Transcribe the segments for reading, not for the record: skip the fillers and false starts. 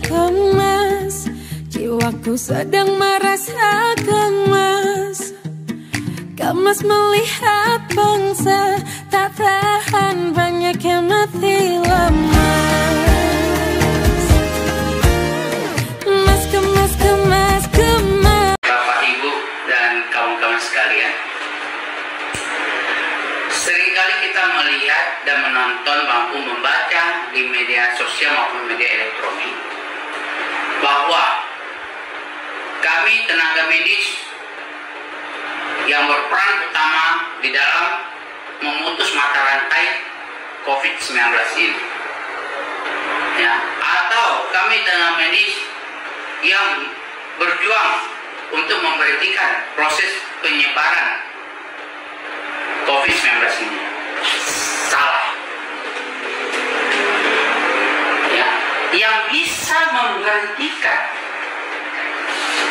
Kemas, jiwaku sedang merasa gemas. Gemas melihat bangsa tak tahan, banyak yang mati lemas. Kemas. Bapak, Ibu, dan kawan-kawan sekalian, seringkali kita melihat dan menonton maupun membaca di media sosial maupun media elektronik bahwa kami tenaga medis yang berperan utama di dalam memutus mata rantai COVID-19 ini, ya, atau kami tenaga medis yang berjuang untuk memberhentikan proses penyebaran COVID-19 ini. Salah. Ya, yang bisa memberhentikan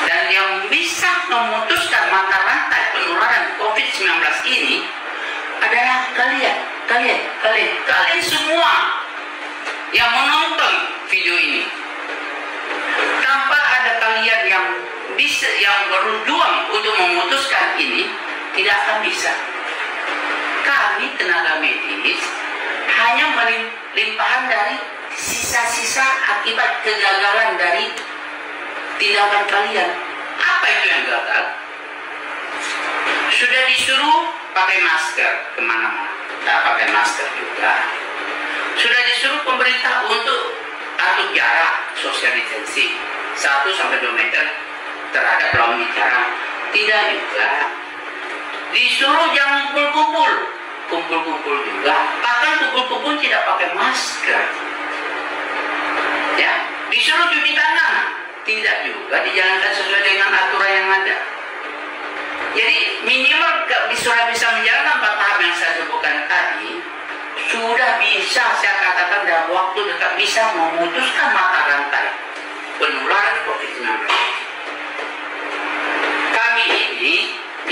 dan yang bisa memutuskan mata rantai penularan COVID-19 ini adalah kalian semua yang menonton video ini. Tanpa ada kalian yang berjuang untuk memutuskan ini, tidak akan bisa. Kami tenaga medis hanya limpahan dari sisa-sisa akibat kegagalan dari tindakan kalian. Apa itu yang gagal? Sudah disuruh pakai masker kemana-mana, tak pakai masker juga. Sudah disuruh pemerintah untuk atur jarak social distancing 1-2 meter terhadap lawan bicara, tidak juga. Disuruh jangan kumpul-kumpul juga, bahkan kumpul-kumpul tidak pakai masker. Ya, disuruh cuci tangan, tidak juga dijalankan sesuai dengan aturan yang ada. Jadi minimal sudah bisa menjalankan 4 tahap yang saya sebutkan tadi, sudah bisa saya katakan dalam waktu dekat bisa memutuskan mata rantai penularan COVID-19. Kami ini,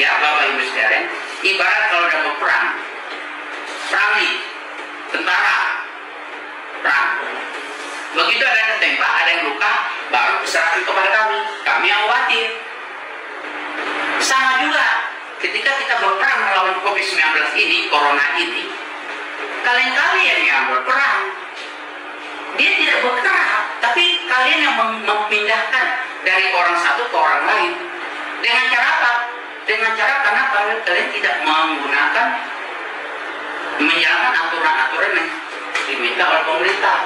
ya Bapak Ibu sekalian, ibarat kalau udah berperang, nih, tentara, perang. Begitu ada yang tembak, ada yang luka, baru diserahkan kepada kami. Kami yang khawatir. Sama juga, ketika kita berperang melawan COVID-19 ini, corona ini, kalian yang berperang, dia tidak bergerak, tapi kalian yang memindahkan dari orang satu ke orang lain. Dengan cara apa? Dengan cara karena kalian tidak menggunakan, menjalankan aturan-aturan yang diminta oleh pemerintah.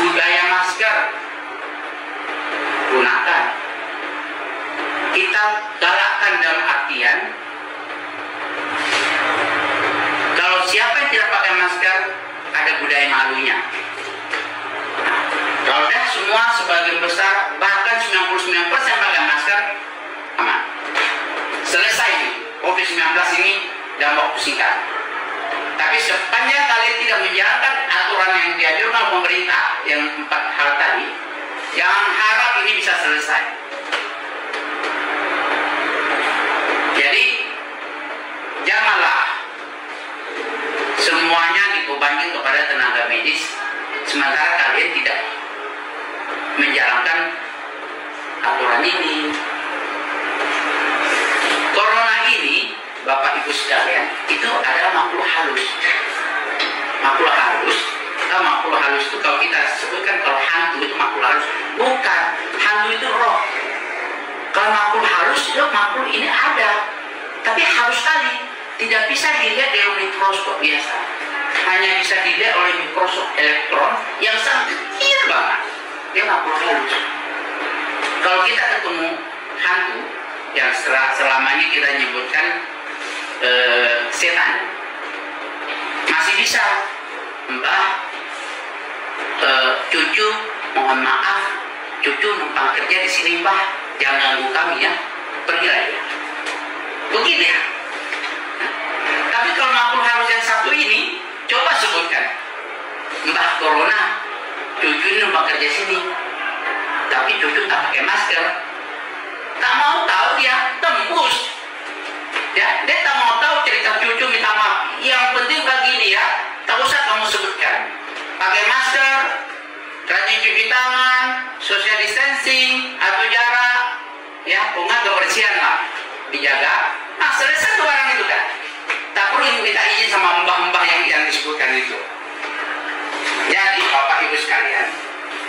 Budaya masker, gunakan. Kita galakkan dalam artian, kalau siapa yang tidak pakai masker, ada budaya malunya. Kalau dah semua sebagian besar, bahkan 99% pakai masker, aman. Selesai COVID-19 ini dalam waktu singkat. Tapi sepanjang kalian tidak menjalankan aturan yang dianjurkan pemerintah, yang 4 hal tadi, jangan harap ini bisa selesai. Jadi janganlah semuanya dibebankan kepada tenaga medis, sementara kalian tidak menjalankan aturan ini. Corona ini, Bapak Ibu sekalian, itu adalah makhluk halus. Makhluk halus, makhluk halus itu kalau kita sebutkan kalau hantu itu makhluk halus, bukan. Hantu itu roh. Kalau makhluk halus itu makhluk ini ada, tapi halus sekali, tidak bisa dilihat dengan mikroskop biasa. Hanya bisa dilihat oleh mikroskop elektron yang sangat kecil banget. Dia makhluk halus. Kalau kita ketemu hantu yang selama ini kita nyebutkan setan, masih bisa, Mbah, cucu mohon maaf, cucu numpang kerja di sini Mbah, jangan ganggu kami ya, pergi aja. Begitu ya. Tapi kalau makhluk halus yang satu ini, coba sebutkan, Mbah Corona, cucu ini numpang kerja sini, tapi cucu tak pakai masker, tak mau tahu dia tembus sebutkan. Pakai masker, rajin cuci tangan, social distancing, atur jarak, ya, pokoknya kebersihan lah dijaga. Nah, selesai tuh barang itu kan. Tak perlu minta izin sama mbah-mbah yang disebutkan itu. Jadi Bapak Ibu sekalian,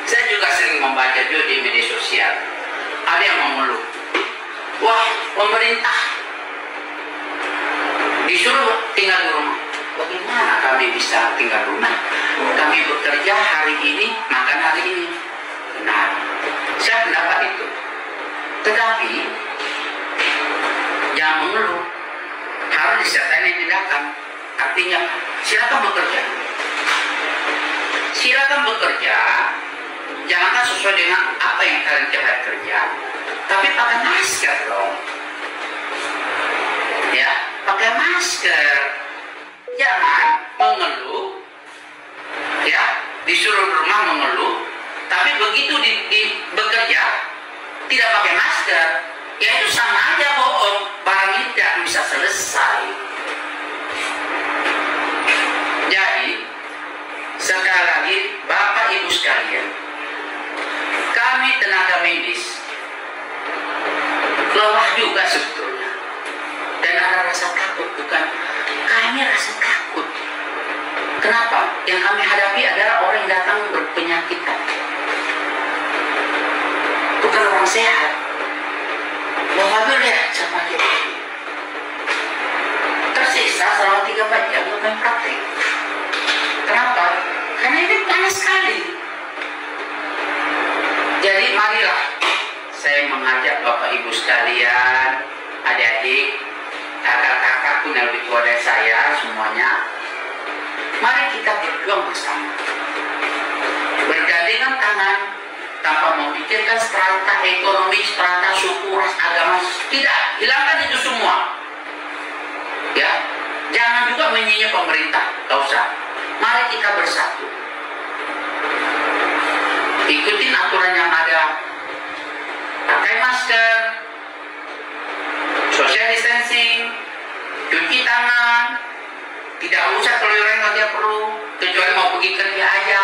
saya juga sering membaca juga di media sosial. Ada yang mengeluh, wah, pemerintah disuruh tinggal di rumah. Bagaimana kami bisa tinggal di rumah? Kami bekerja hari ini, makan hari ini. Nah, saya pendapat itu. Tetapi jangan mengeluh, harus disertai tindakan. Artinya silakan bekerja. Silakan bekerja, jangan sesuai dengan apa yang kalian cepat kerja, tapi pakai masker dong. Ya, pakai masker. Jangan mengeluh, ya, disuruh di rumah mengeluh, tapi begitu di bekerja tidak pakai masker, ya itu sama aja bohong, barang ini tidak bisa selesai. Jadi sekali lagi Bapak Ibu sekalian, kami tenaga medis lelah juga sebetulnya, dan ada rasa takut, bukan kami rasa takut. Kenapa? Yang kami hadapi adalah orang yang datang berpenyakit, bukan orang sehat. Bapak lihat sama kita tersiksa selama 3-4 jam untuk praktik. Kenapa? Karena ini panas sekali. Jadi marilah saya mengajak Bapak Ibu sekalian, adik-adik, kakak-kakak pun yang lebih tua dari saya semuanya, mari kita berjuang bersama, bergandengan tangan, tanpa memikirkan strata ekonomi, strata suku, ras, agama. Tidak, hilangkan itu semua. Ya, jangan juga menyinyir pemerintah, gak usah. Mari kita bersatu, ikutin aturan yang ada, pakai masker, social distancing, cuci tangan, tidak usah keluyuran kalau tidak perlu, kecuali mau pergi kerja aja.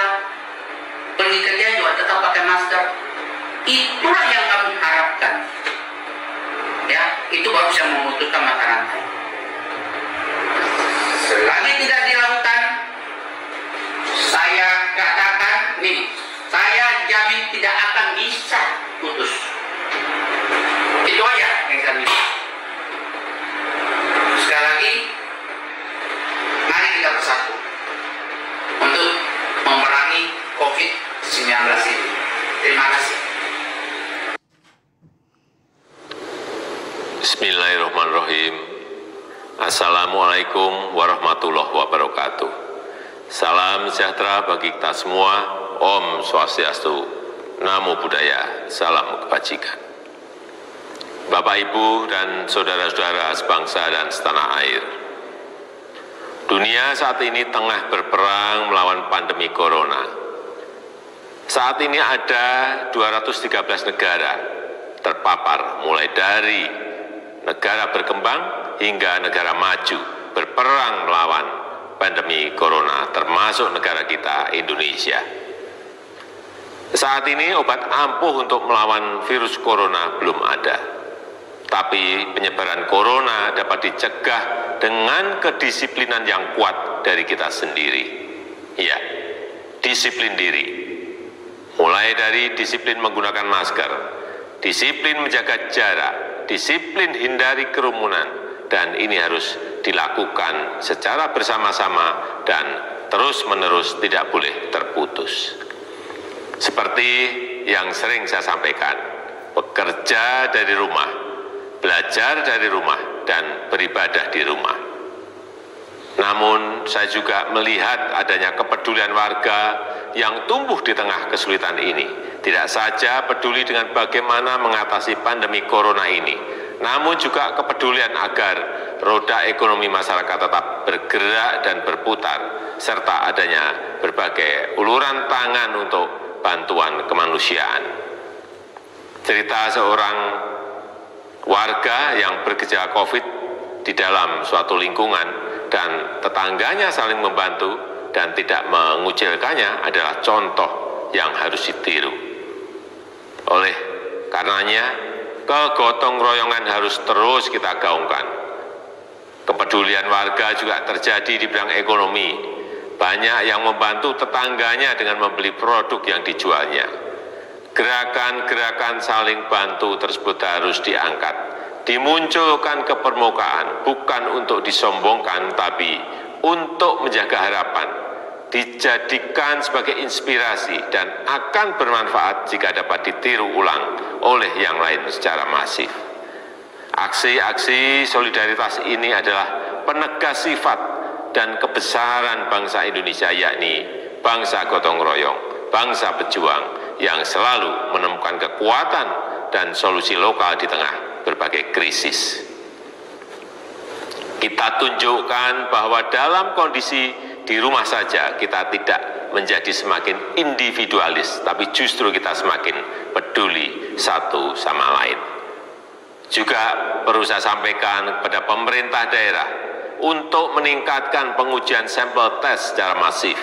Pergi kerja juga tetap pakai masker. Itulah yang kami harapkan. Ya, itu baru bisa memutuskan mata rantai. Selagi tidak dilakukan, saya katakan nih, saya jamin tidak akan bisa putus. Itu aja yang saya minta. Sekali lagi, mari kita bersatu untuk memerangi COVID-19 ini. Terima kasih. Bismillahirrahmanirrahim. Assalamualaikum warahmatullahi wabarakatuh. Salam sejahtera bagi kita semua. Om Swastiastu, Namo Buddhaya, salam kebajikan. Bapak, Ibu, dan saudara-saudara sebangsa dan setanah air, dunia saat ini tengah berperang melawan pandemi corona. Saat ini ada 213 negara terpapar, mulai dari negara berkembang hingga negara maju, berperang melawan pandemi corona, termasuk negara kita, Indonesia. Saat ini obat ampuh untuk melawan virus corona belum ada. Tapi penyebaran corona dapat dicegah dengan kedisiplinan yang kuat dari kita sendiri. Ya, disiplin diri. Mulai dari disiplin menggunakan masker, disiplin menjaga jarak, disiplin hindari kerumunan, dan ini harus dilakukan secara bersama-sama dan terus-menerus, tidak boleh terputus. Seperti yang sering saya sampaikan, bekerja dari rumah, belajar dari rumah, dan beribadah di rumah. Namun saya juga melihat adanya kepedulian warga yang tumbuh di tengah kesulitan ini. Tidak saja peduli dengan bagaimana mengatasi pandemi corona ini, namun juga kepedulian agar roda ekonomi masyarakat tetap bergerak dan berputar, serta adanya berbagai uluran tangan untuk bantuan kemanusiaan. Cerita seorang warga yang bergejala COVID di dalam suatu lingkungan dan tetangganya saling membantu, dan tidak mengucilkannya adalah contoh yang harus ditiru. Oleh karenanya, kegotong royongan harus terus kita gaungkan. Kepedulian warga juga terjadi di bidang ekonomi. Banyak yang membantu tetangganya dengan membeli produk yang dijualnya. Gerakan-gerakan saling bantu tersebut harus diangkat, dimunculkan ke permukaan, bukan untuk disombongkan, tapi untuk menjaga harapan, dijadikan sebagai inspirasi dan akan bermanfaat jika dapat ditiru ulang oleh yang lain secara masif. Aksi-aksi solidaritas ini adalah penegas sifat dan kebesaran bangsa Indonesia, yakni bangsa gotong royong, bangsa pejuang yang selalu menemukan kekuatan dan solusi lokal di tengah berbagai krisis. Kita tunjukkan bahwa dalam kondisi di rumah saja kita tidak menjadi semakin individualis, tapi justru kita semakin peduli satu sama lain. Juga perlu saya sampaikan kepada pemerintah daerah untuk meningkatkan pengujian sampel tes secara masif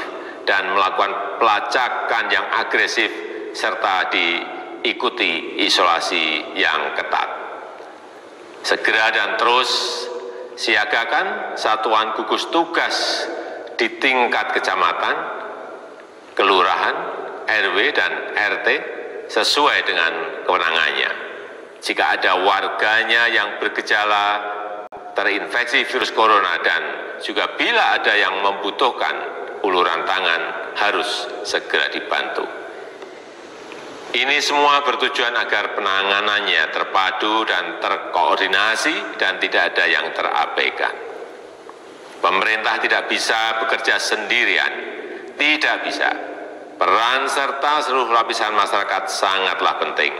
dan melakukan pelacakan yang agresif serta diikuti isolasi yang ketat. Segera dan terus siagakan satuan gugus tugas di tingkat kecamatan, kelurahan, RW, dan RT sesuai dengan kewenangannya. Jika ada warganya yang bergejala terinfeksi virus corona dan juga bila ada yang membutuhkan uluran tangan harus segera dibantu. Ini semua bertujuan agar penanganannya terpadu dan terkoordinasi dan tidak ada yang terabaikan. Pemerintah tidak bisa bekerja sendirian, tidak bisa. Peran serta seluruh lapisan masyarakat sangatlah penting.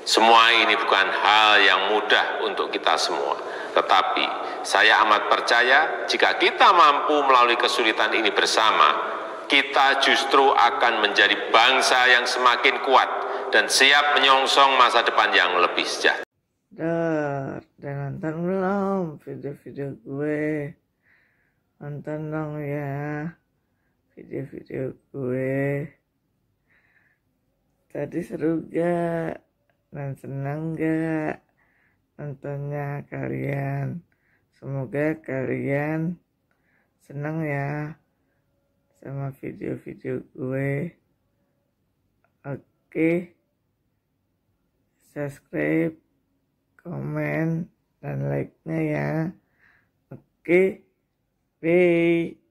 Semua ini bukan hal yang mudah untuk kita semua, tetapi saya amat percaya jika kita mampu melalui kesulitan ini bersama, kita justru akan menjadi bangsa yang semakin kuat dan siap menyongsong masa depan yang lebih sejahtera. Dan nonton belum video-video gue? Nonton dong ya video-video gue. Tadi seru gak? Dan senang gak nontonnya kalian? Semoga kalian senang ya sama video-video gue. Oke, subscribe, komen, dan like-nya ya. Oke, bye.